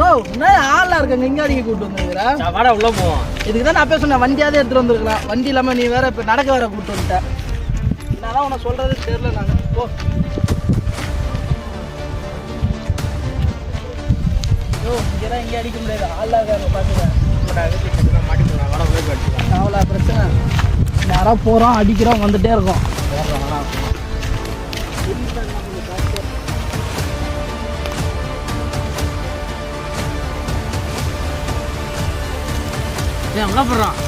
ஓ என்ன ஆளா இருக்காங்க இங்க அடிக்க கூட்டு வந்துருக்கிறேன். வாடா உள்ள போவோம். இதுக்கு தான் நான் அப்பயே சொன்னேன் வண்டியாவது எடுத்துட்டு வந்துருக்கலாம். வண்டி இல்லாம நீ வேற இப்ப நடக்க வேற கூட்டு வந்துட்ட. என்னதான் உனக்கு சொல்றது தெரியல. நாங்க போ இங்கதான் இங்கே அடிக்க முடியாது. ஆளா இருக்காங்க பாத்துக்க. மாட்டிக்கலாம். வாடா உள்ள போய் அடிக்கலாம். அவ்வளோ பிரச்சனை. நேரம் போறோம் அடிக்கிறோம் வந்துட்டே இருக்கோம். உள்ள போடுறான்.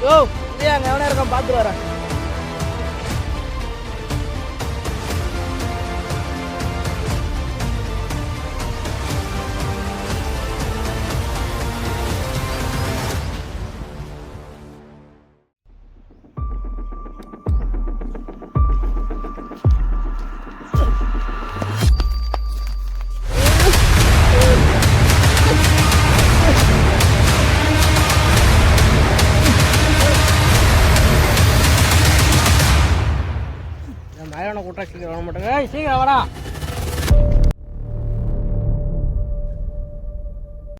யோ அங்கே எவனா இருக்கான் பார்த்து வரேன். மயான கூட்டா சீக்கிரம் வர மாட்டேங்க. சீக்கிரம் வாடா.